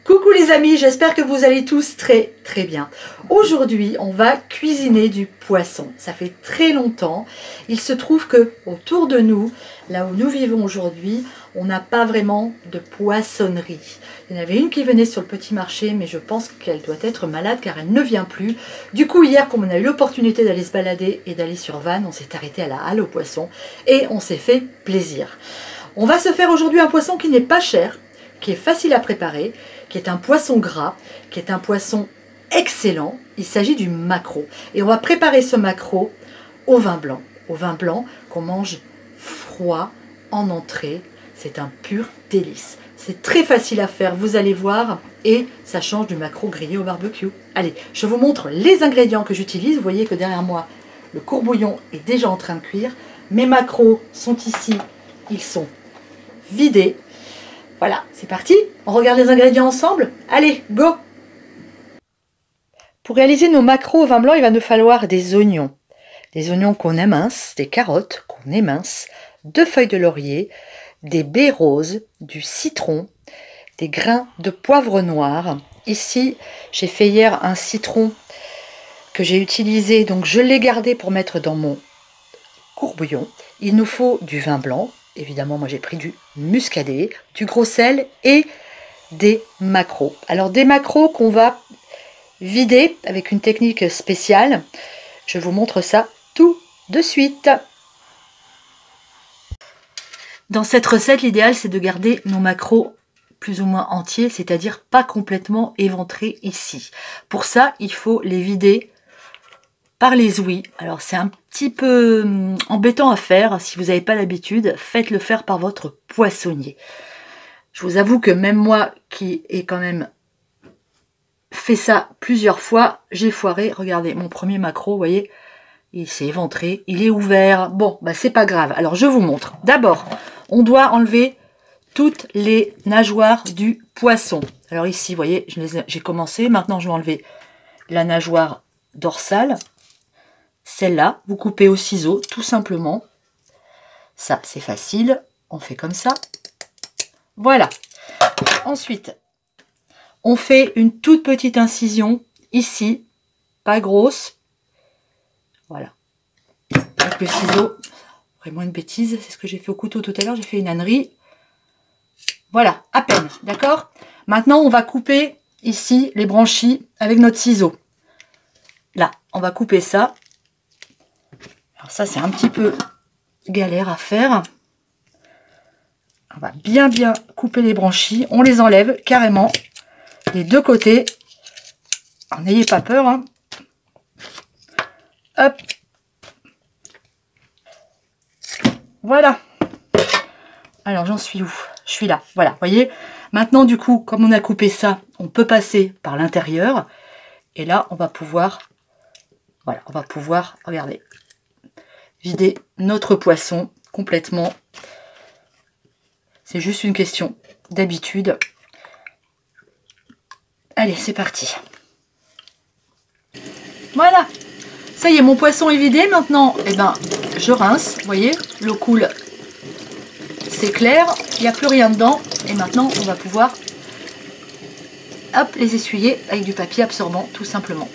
Coucou les amis, j'espère que vous allez tous très très bien. Aujourd'hui, on va cuisiner du poisson. Ça fait très longtemps. Il se trouve que autour de nous, là où nous vivons aujourd'hui, on n'a pas vraiment de poissonnerie. Il y en avait une qui venait sur le petit marché, mais je pense qu'elle doit être malade car elle ne vient plus. Du coup, hier, comme on a eu l'opportunité d'aller se balader et d'aller sur Vannes, on s'est arrêté à la halle aux poissons et on s'est fait plaisir. On va se faire aujourd'hui un poisson qui n'est pas cher, qui est facile à préparer, qui est un poisson gras, qui est un poisson excellent. Il s'agit du maquereau. Et on va préparer ce maquereau au vin blanc. Au vin blanc qu'on mange froid en entrée. C'est un pur délice. C'est très facile à faire, vous allez voir. Et ça change du maquereau grillé au barbecue. Allez, je vous montre les ingrédients que j'utilise. Vous voyez que derrière moi, le courbouillon est déjà en train de cuire. Mes maquereaux sont ici. Ils sont vidés. Voilà, c'est parti. On regarde les ingrédients ensemble. Allez, go! Pour réaliser nos maquereaux au vin blanc, il va nous falloir des oignons. Des oignons qu'on émince, des carottes qu'on émince, 2 feuilles de laurier, des baies roses, du citron, des grains de poivre noir. Ici, j'ai fait hier un citron que j'ai utilisé, donc je l'ai gardé pour mettre dans mon courbouillon. Il nous faut du vin blanc. Évidemment, moi j'ai pris du muscadet, du gros sel et des maquereaux. Alors des maquereaux qu'on va vider avec une technique spéciale. Je vous montre ça tout de suite. Dans cette recette, l'idéal c'est de garder nos maquereaux plus ou moins entiers, c'est-à-dire pas complètement éventrés ici. Pour ça, il faut les vider par les ouïes. Alors c'est un petit peu embêtant à faire. Si vous n'avez pas l'habitude, faites-le faire par votre poissonnier. Je vous avoue que même moi qui ai quand même fait ça plusieurs fois, j'ai foiré. Regardez, mon premier maquereau, vous voyez, il s'est éventré, il est ouvert. Bon, bah c'est pas grave. Alors je vous montre. D'abord, on doit enlever toutes les nageoires du poisson. Alors ici, vous voyez, j'ai commencé. Maintenant, je vais enlever la nageoire dorsale. Celle-là, vous coupez au ciseau, tout simplement. Ça, c'est facile. On fait comme ça. Voilà. Ensuite, on fait une toute petite incision ici, pas grosse. Voilà. Avec le ciseau, vraiment une bêtise, c'est ce que j'ai fait au couteau tout à l'heure. J'ai fait une ânerie. Voilà, à peine, d'accord? Maintenant, on va couper ici les branchies avec notre ciseau. Là, on va couper ça. Alors ça, c'est un petit peu galère à faire. On va bien couper les branchies. On les enlève carrément des deux côtés. N'ayez pas peur. Hein. Hop. Voilà. Alors, j'en suis où? Je suis là. Voilà, vous voyez. Maintenant, du coup, comme on a coupé ça, on peut passer par l'intérieur. Et là, on va pouvoir... Voilà, on va pouvoir, regardez, vider notre poisson complètement. C'est juste une question d'habitude. Allez, c'est parti. Voilà. Ça y est, mon poisson est vidé. Maintenant, eh ben, je rince. Vous voyez, l'eau coule. C'est clair. Il n'y a plus rien dedans. Et maintenant, on va pouvoir hop, les essuyer avec du papier absorbant, tout simplement.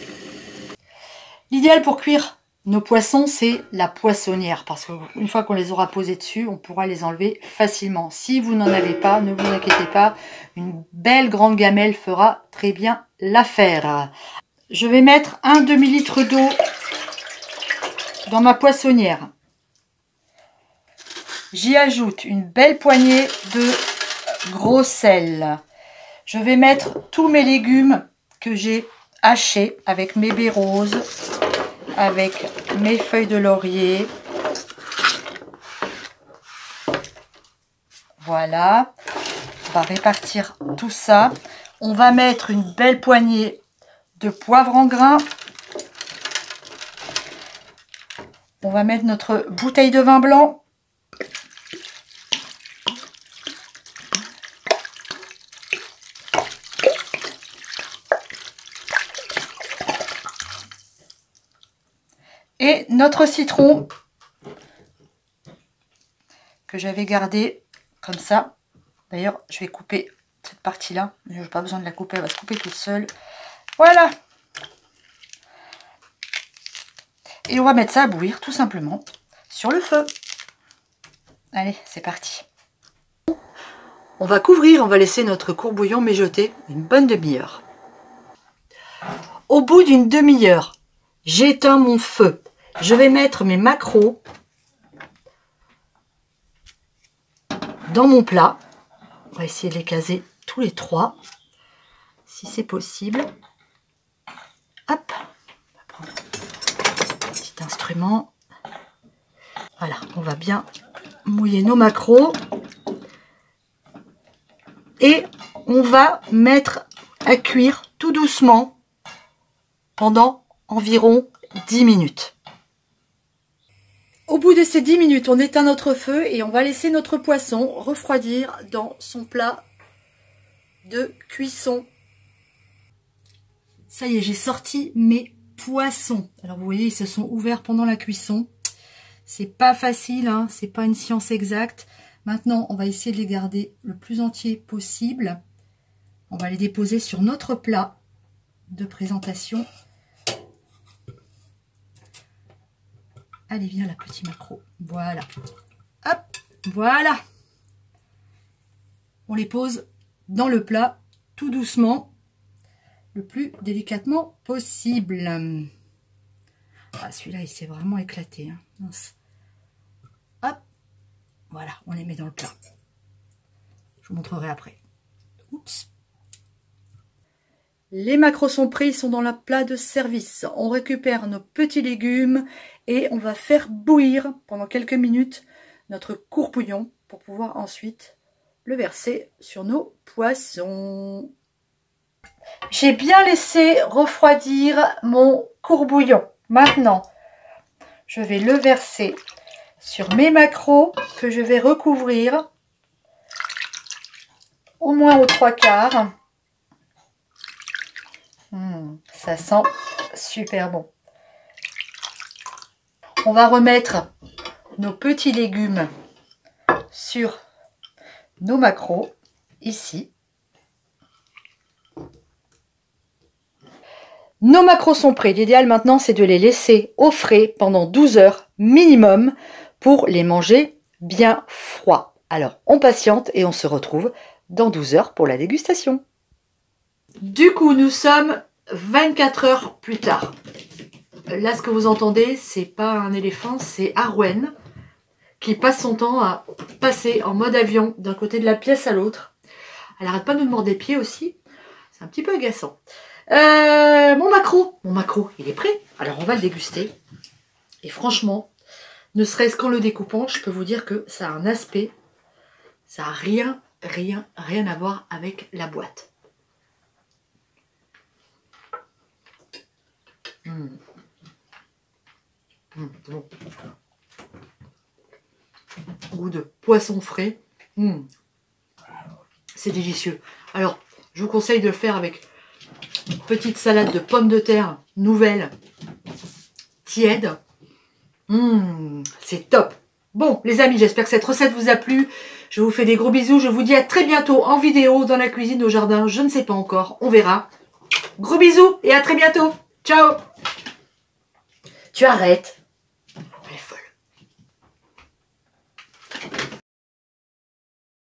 L'idéal pour cuire nos poissons, c'est la poissonnière. Parce qu'une fois qu'on les aura posés dessus, on pourra les enlever facilement. Si vous n'en avez pas, ne vous inquiétez pas. Une belle grande gamelle fera très bien l'affaire. Je vais mettre un demi-litre d'eau dans ma poissonnière. J'y ajoute une belle poignée de gros sel. Je vais mettre tous mes légumes que j'ai hachés avec mes baies roses, avec mes feuilles de laurier. Voilà. On va répartir tout ça. On va mettre une belle poignée de poivre en grains. On va mettre notre bouteille de vin blanc. Et notre citron que j'avais gardé comme ça. D'ailleurs, je vais couper cette partie-là. Je n'ai pas besoin de la couper, elle va se couper toute seule. Voilà. Et on va mettre ça à bouillir tout simplement sur le feu. Allez, c'est parti. On va couvrir, on va laisser notre courbouillon mijoter une bonne demi-heure. Au bout d'une demi-heure, j'éteins mon feu. Je vais mettre mes maquereaux dans mon plat. On va essayer de les caser tous les trois, si c'est possible. Hop, on va prendre un petit instrument. Voilà, on va bien mouiller nos maquereaux. Et on va mettre à cuire tout doucement pendant environ 10 minutes. Au bout de ces 10 minutes, on éteint notre feu et on va laisser notre poisson refroidir dans son plat de cuisson. Ça y est, j'ai sorti mes poissons. Alors vous voyez, ils se sont ouverts pendant la cuisson. C'est pas facile, hein, c'est pas une science exacte. Maintenant, on va essayer de les garder le plus entier possible. On va les déposer sur notre plat de présentation. Allez, viens là, petit maquereau. Voilà. Hop, voilà. On les pose dans le plat tout doucement, le plus délicatement possible. Ah, celui-là, il s'est vraiment éclaté. Hein. Mince. Hop. Voilà, on les met dans le plat. Je vous montrerai après. Oups. Les maquereaux sont prêts, ils sont dans la plat de service. On récupère nos petits légumes et on va faire bouillir pendant quelques minutes notre courbouillon pour pouvoir ensuite le verser sur nos poissons. J'ai bien laissé refroidir mon courbouillon. Maintenant, je vais le verser sur mes maquereaux que je vais recouvrir au moins aux 3/4. Ça sent super bon. On va remettre nos petits légumes sur nos maquereaux ici. Nos maquereaux sont prêts. L'idéal maintenant, c'est de les laisser au frais pendant 12 heures minimum pour les manger bien froids. Alors, on patiente et on se retrouve dans 12 heures pour la dégustation. Du coup, nous sommes 24 heures plus tard. Là, ce que vous entendez, c'est pas un éléphant, c'est Arwen qui passe son temps à passer en mode avion d'un côté de la pièce à l'autre. Elle arrête pas de nous mordre des pieds aussi. C'est un petit peu agaçant. Mon maquereau, il est prêt. Alors, on va le déguster. Et franchement, ne serait-ce qu'en le découpant, je peux vous dire que ça a un aspect, ça n'a rien à voir avec la boîte. Bon. Goût de poisson frais. C'est délicieux. Alors, je vous conseille de le faire avec une petite salade de pommes de terre nouvelle, tiède. C'est top. Bon, les amis, j'espère que cette recette vous a plu. Je vous fais des gros bisous. Je vous dis à très bientôt en vidéo, dans la cuisine, au jardin. Je ne sais pas encore. On verra. Gros bisous et à très bientôt. Ciao. Tu arrêtes.